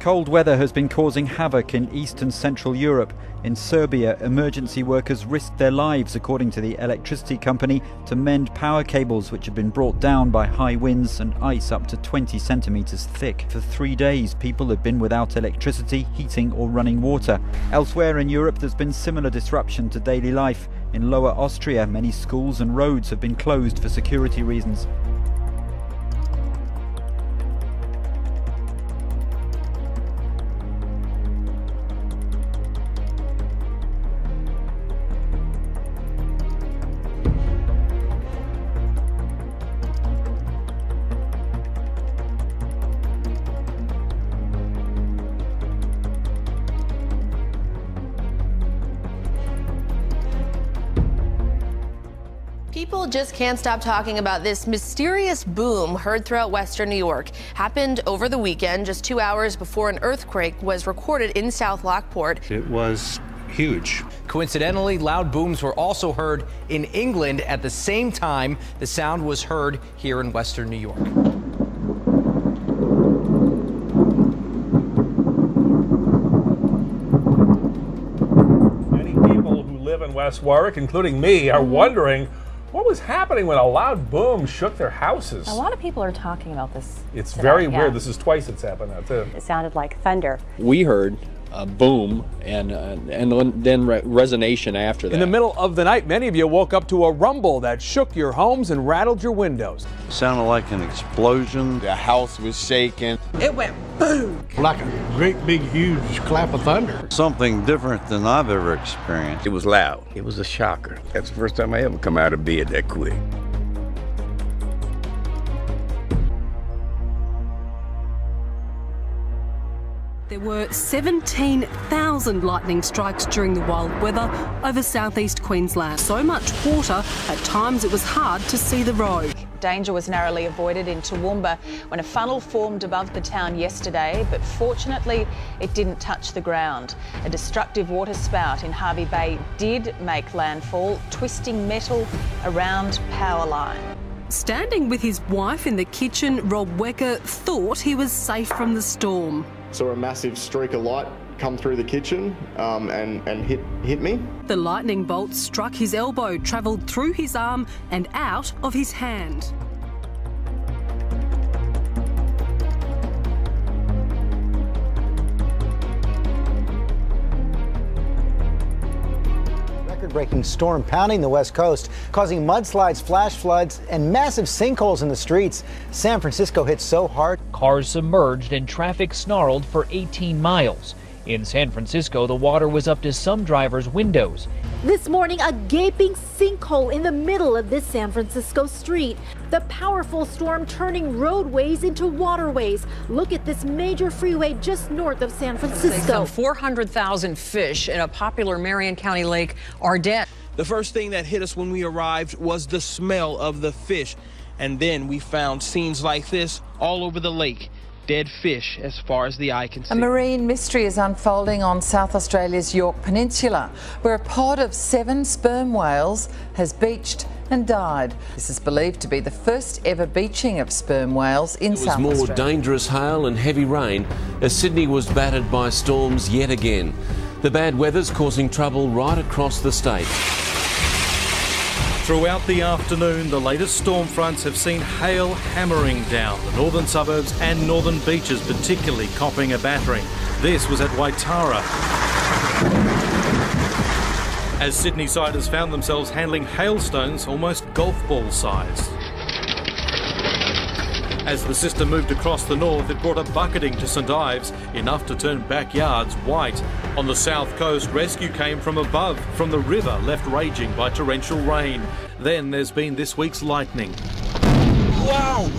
Cold weather has been causing havoc in East and Central Europe. In Serbia, emergency workers risked their lives, according to the electricity company, to mend power cables which had been brought down by high winds and ice up to 20 centimetres thick. For 3 days, people have been without electricity, heating or running water. Elsewhere in Europe, there's been similar disruption to daily life. In Lower Austria, many schools and roads have been closed for security reasons. People just can't stop talking about this mysterious boom heard throughout western New York. Happened over the weekend, just 2 hours before an earthquake was recorded in South Lockport. It was huge. Coincidentally, loud booms were also heard in England at the same time the sound was heard here in western New York. Many people who live in West Warwick, including me, are wondering what was happening when a loud boom shook their houses. A lot of people are talking about this. It's very weird. This is twice it's happened now, too. It sounded like thunder. We heard a boom and then resonation after that. In the middle of the night, many of you woke up to a rumble that shook your homes and rattled your windows. It sounded like an explosion. The house was shaking. It went boom! Like a great big huge clap of thunder. Something different than I've ever experienced. It was loud. It was a shocker. That's the first time I ever come out of bed that quick. There were 17,000 lightning strikes during the wild weather over southeast Queensland. So much water, at times it was hard to see the road. Danger was narrowly avoided in Toowoomba when a funnel formed above the town yesterday, but fortunately it didn't touch the ground. A destructive water spout in Hervey Bay did make landfall, twisting metal around power line. Standing with his wife in the kitchen, Rob Wecker thought he was safe from the storm. Saw a massive streak of light come through the kitchen and hit me. The lightning bolt struck his elbow, travelled through his arm and out of his hand. Record-breaking storm pounding the west coast, causing mudslides, flash floods, and massive sinkholes in the streets. San Francisco hit so hard, cars submerged and traffic snarled for 18 miles. In San Francisco, the water was up to some drivers' windows. This morning, a gaping sinkhole in the middle of this San Francisco street. The powerful storm turning roadways into waterways. Look at this major freeway just north of San Francisco. Some 400,000 fish in a popular Marion County lake are dead. The first thing that hit us when we arrived was the smell of the fish. And then we found scenes like this all over the lake. Dead fish as far as the eye can see. A marine mystery is unfolding on South Australia's Yorke Peninsula, where a pod of 7 sperm whales has beached and died. This is believed to be the first ever beaching of sperm whales in South Australia. It was more dangerous hail and heavy rain as Sydney was battered by storms yet again. The bad weather's causing trouble right across the state. Throughout the afternoon, the latest storm fronts have seen hail hammering down the northern suburbs and northern beaches, particularly copping a battering. This was at Waitara, as Sydney-siders found themselves handling hailstones almost golf ball size. As the system moved across the north, it brought a bucketing to St Ives, enough to turn backyards white. On the south coast, rescue came from above, from the river left raging by torrential rain. Then there's been this week's lightning. Wow!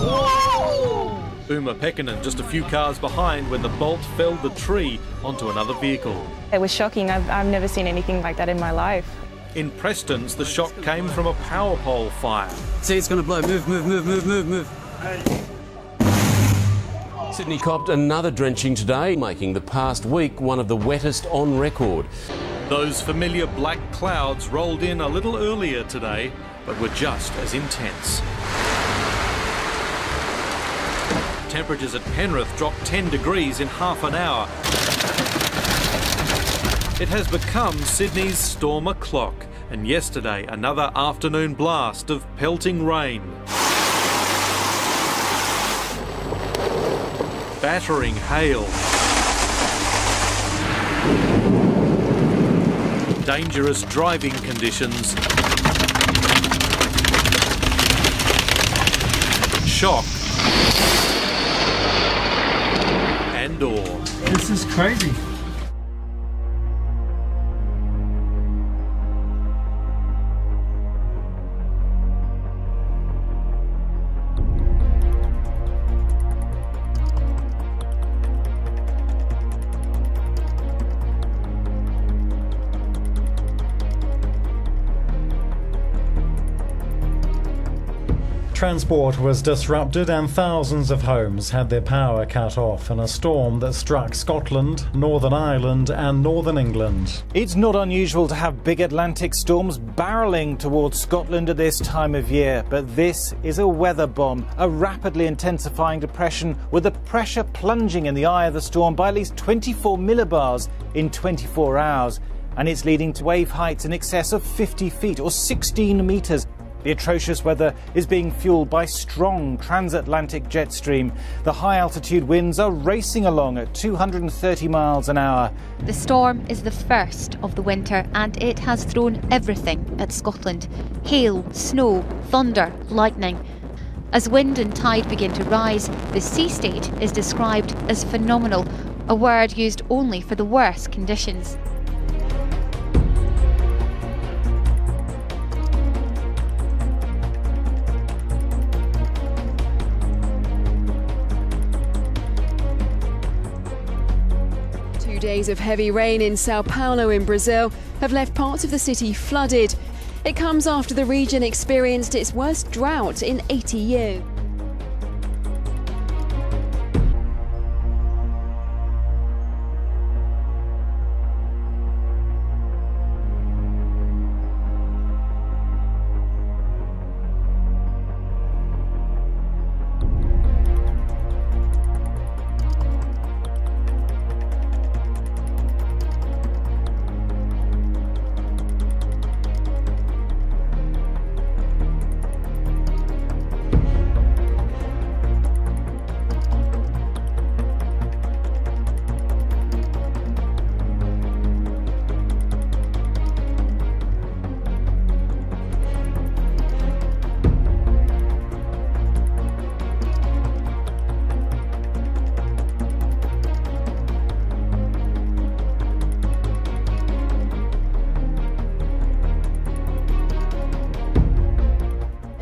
Whoa! Uma Pekkanen just a few cars behind when the bolt felled the tree onto another vehicle. It was shocking. I've never seen anything like that in my life. In Prestons, the shock came from a power pole fire. See, it's going to blow. Move, move, move, move, move, move. Sydney copped another drenching today, making the past week one of the wettest on record. Those familiar black clouds rolled in a little earlier today, but were just as intense. Temperatures at Penrith dropped 10 degrees in half an hour. It has become Sydney's storm o'clock, and yesterday another afternoon blast of pelting rain. Battering hail. Dangerous driving conditions. Shock. And awe. This is crazy. Transport was disrupted and thousands of homes had their power cut off in a storm that struck Scotland, Northern Ireland and Northern England. It's not unusual to have big Atlantic storms barrelling towards Scotland at this time of year, but this is a weather bomb, a rapidly intensifying depression with the pressure plunging in the eye of the storm by at least 24 millibars in 24 hours. And it's leading to wave heights in excess of 50 feet or 16 metres. The atrocious weather is being fueled by strong transatlantic jet stream. The high-altitude winds are racing along at 230 miles an hour. The storm is the first of the winter and it has thrown everything at Scotland. Hail, snow, thunder, lightning. As wind and tide begin to rise, the sea state is described as phenomenal, a word used only for the worst conditions. Days of heavy rain in Sao Paulo in Brazil have left parts of the city flooded. It comes after the region experienced its worst drought in 80 years.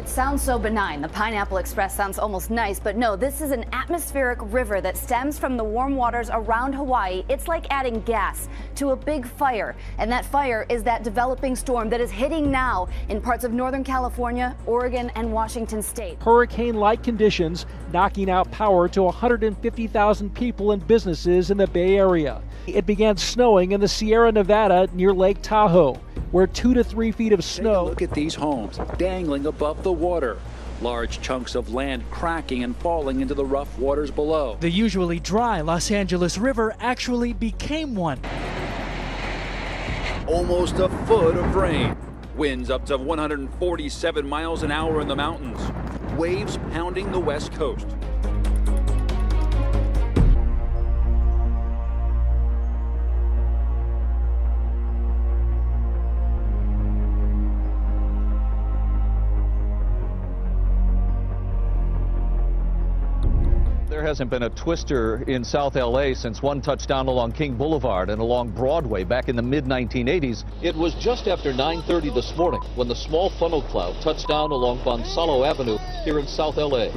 Sounds so benign. The Pineapple Express sounds almost nice, but no, this is an atmospheric river that stems from the warm waters around Hawaii. It's like adding gas to a big fire, and that fire is that developing storm that is hitting now in parts of Northern California, Oregon, and Washington state. Hurricane-like conditions knocking out power to 150,000 people and businesses in the Bay Area. It began snowing in the Sierra Nevada near Lake Tahoe, where 2 to 3 feet of snow. Look at these homes dangling above the water. Large chunks of land cracking and falling into the rough waters below. The usually dry Los Angeles River actually became one. Almost a foot of rain. Winds up to 147 miles an hour in the mountains. Waves pounding the west coast. There hasn't been a twister in South LA since one touchdown along King Boulevard and along Broadway back in the mid-1980s. It was just after 9:30 this morning when the small funnel cloud touched down along Gonzalo Avenue here in South LA.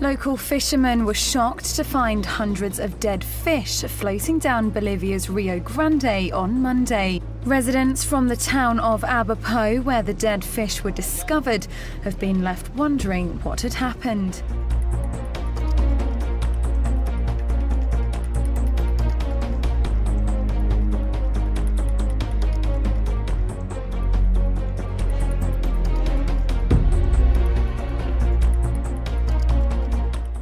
Local fishermen were shocked to find hundreds of dead fish floating down Bolivia's Rio Grande on Monday. Residents from the town of Abapo, where the dead fish were discovered, have been left wondering what had happened.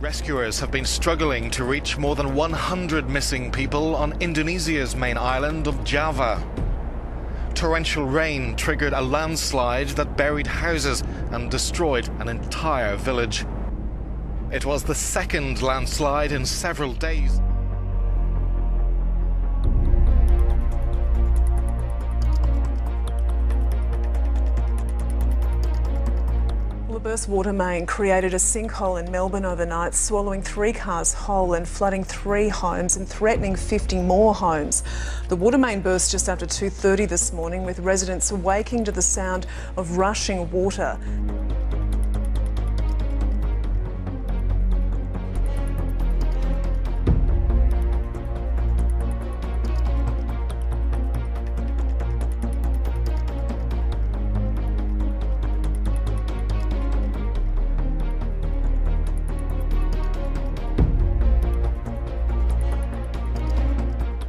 Rescuers have been struggling to reach more than 100 missing people on Indonesia's main island of Java. Torrential rain triggered a landslide that buried houses and destroyed an entire village. It was the second landslide in several days. The burst water main created a sinkhole in Melbourne overnight, swallowing 3 cars whole and flooding 3 homes and threatening 50 more homes. The water main burst just after 2:30 this morning, with residents awaking to the sound of rushing water.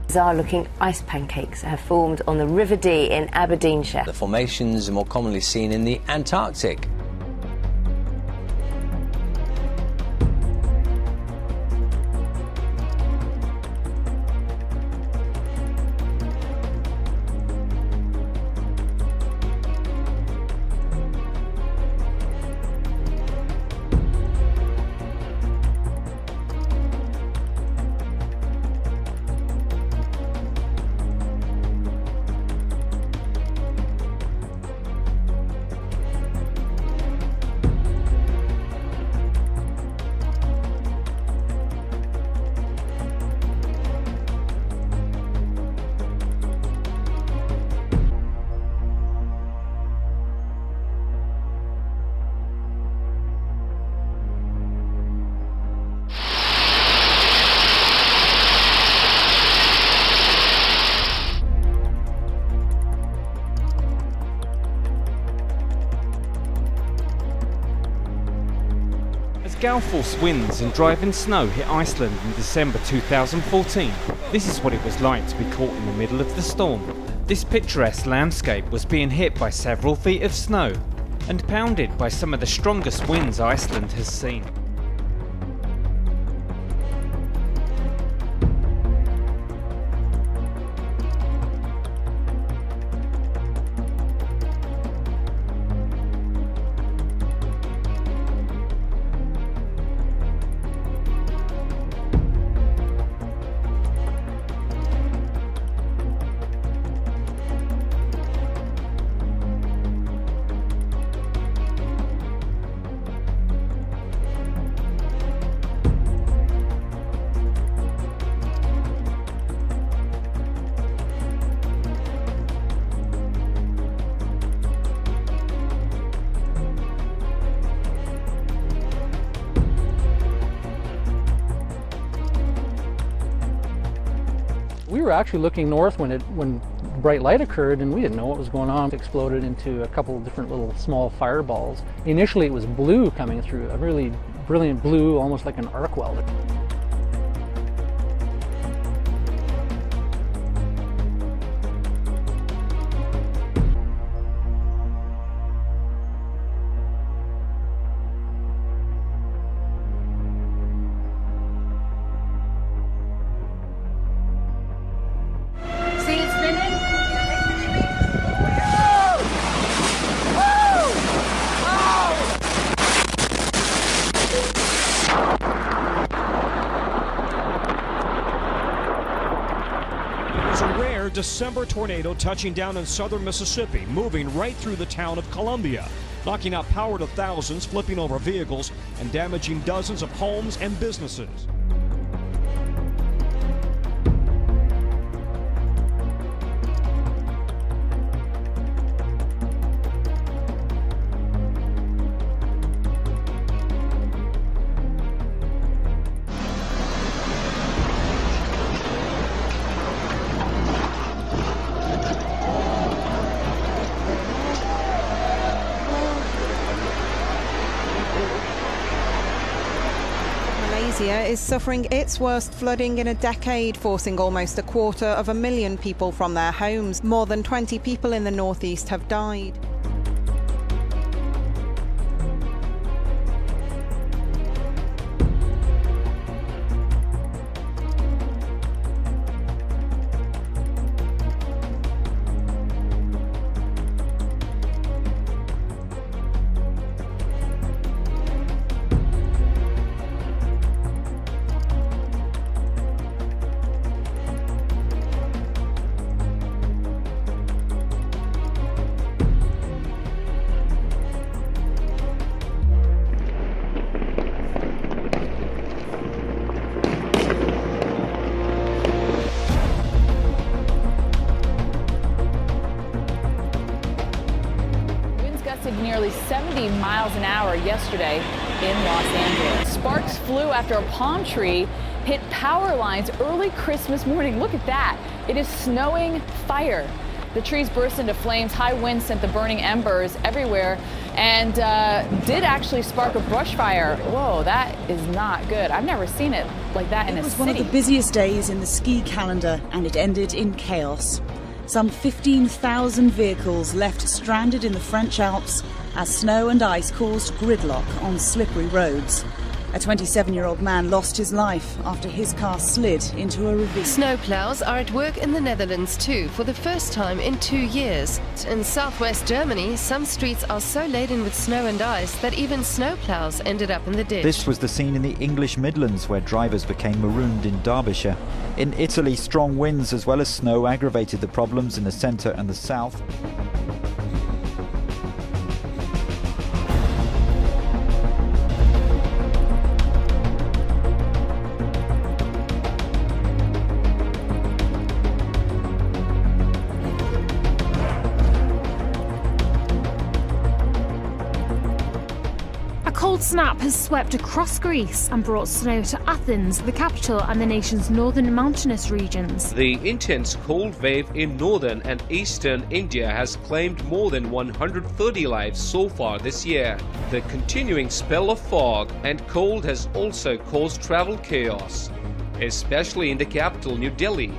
Bizarre-looking ice pancakes have formed on the River Dee in Aberdeenshire. The formations are more commonly seen in the Antarctic. Gale force winds and driving snow hit Iceland in December 2014. This is what it was like to be caught in the middle of the storm. This picturesque landscape was being hit by several feet of snow and pounded by some of the strongest winds Iceland has seen. We were actually looking north when bright light occurred, and we didn't know what was going on. It exploded into a couple of different little small fireballs. Initially it was blue coming through, a really brilliant blue, almost like an arc welder. December tornado touching down in southern Mississippi, moving right through the town of Columbia, knocking out power to thousands, flipping over vehicles, and damaging dozens of homes and businesses. India is suffering its worst flooding in a decade, forcing almost 250,000 people from their homes. More than 20 people in the northeast have died. Nearly 70 miles an hour yesterday in Los Angeles. Sparks flew after a palm tree hit power lines early Christmas morning. Look at that. It is snowing fire. The trees burst into flames. High winds sent the burning embers everywhere and did actually spark a brush fire. Whoa, that is not good. I've never seen it like that in a city. It was one of the busiest days in the ski calendar, and it ended in chaos. Some 15,000 vehicles left stranded in the French Alps as snow and ice caused gridlock on slippery roads. A 27-year-old man lost his life after his car slid into a ravine. Snowplows are at work in the Netherlands too, for the first time in 2 years. In southwest Germany, some streets are so laden with snow and ice that even snowplows ended up in the ditch. This was the scene in the English Midlands, where drivers became marooned in Derbyshire. In Italy, strong winds as well as snow aggravated the problems in the centre and the south. Cold snap has swept across Greece and brought snow to Athens, the capital, and the nation's northern mountainous regions. The intense cold wave in northern and eastern India has claimed more than 130 lives so far this year. The continuing spell of fog and cold has also caused travel chaos, especially in the capital, New Delhi.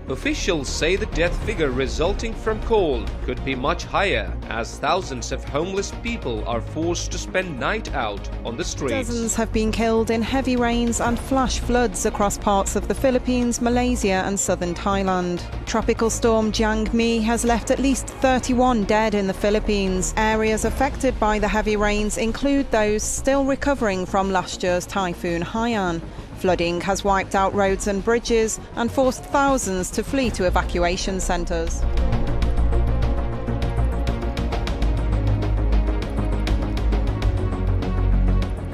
Officials say the death figure resulting from cold could be much higher, as thousands of homeless people are forced to spend night out on the streets. Dozens have been killed in heavy rains and flash floods across parts of the Philippines, Malaysia and southern Thailand. Tropical storm Jiangmi has left at least 31 dead in the Philippines. Areas affected by the heavy rains include those still recovering from last year's typhoon Haiyan. Flooding has wiped out roads and bridges and forced thousands to flee to evacuation centres.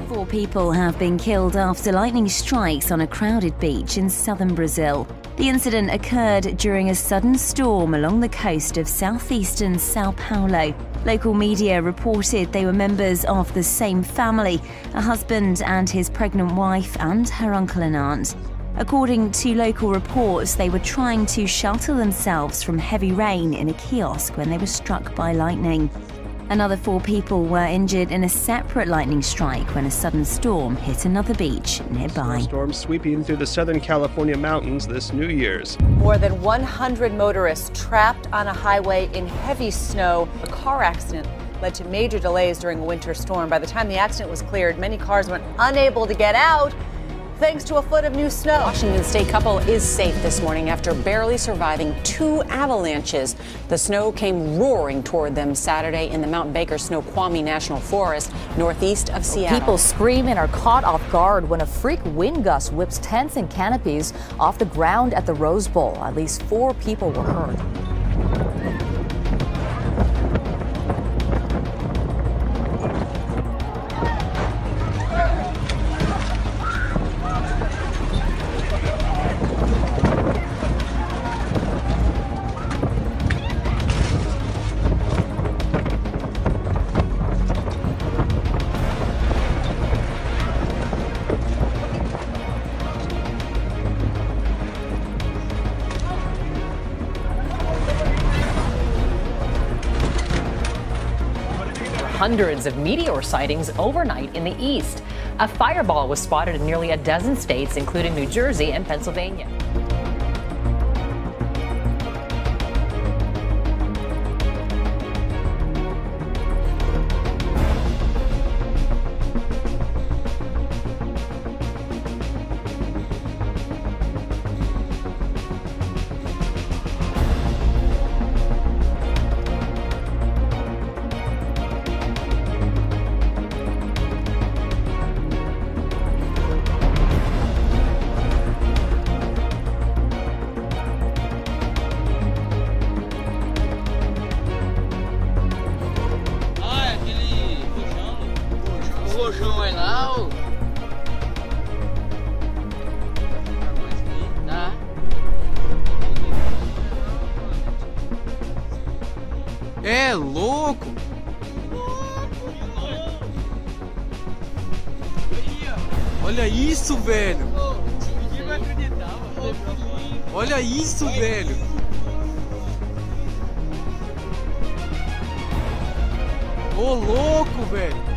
4 people have been killed after lightning strikes on a crowded beach in southern Brazil. The incident occurred during a sudden storm along the coast of southeastern Sao Paulo. Local media reported they were members of the same family, a husband and his pregnant wife and her uncle and aunt. According to local reports, they were trying to shelter themselves from heavy rain in a kiosk when they were struck by lightning. Another 4 people were injured in a separate lightning strike when a sudden storm hit another beach nearby. Storm sweeping through the Southern California mountains this New Year's. More than 100 motorists trapped on a highway in heavy snow. A car accident led to major delays during a winter storm. By the time the accident was cleared, many cars were unable to get out thanks to a foot of new snow. Washington State couple is safe this morning after barely surviving 2 avalanches. The snow came roaring toward them Saturday in the Mount Baker Snoqualmie National Forest, northeast of Seattle. People scream and are caught off guard when a freak wind gust whips tents and canopies off the ground at the Rose Bowl. At least 4 people were hurt. Hundreds of meteor sightings overnight in the east. A fireball was spotted in nearly a dozen states, including New Jersey and Pennsylvania. É louco! Olha isso, velho! Ninguém vai acreditar, mano. Olha isso, velho! Ô louco, velho!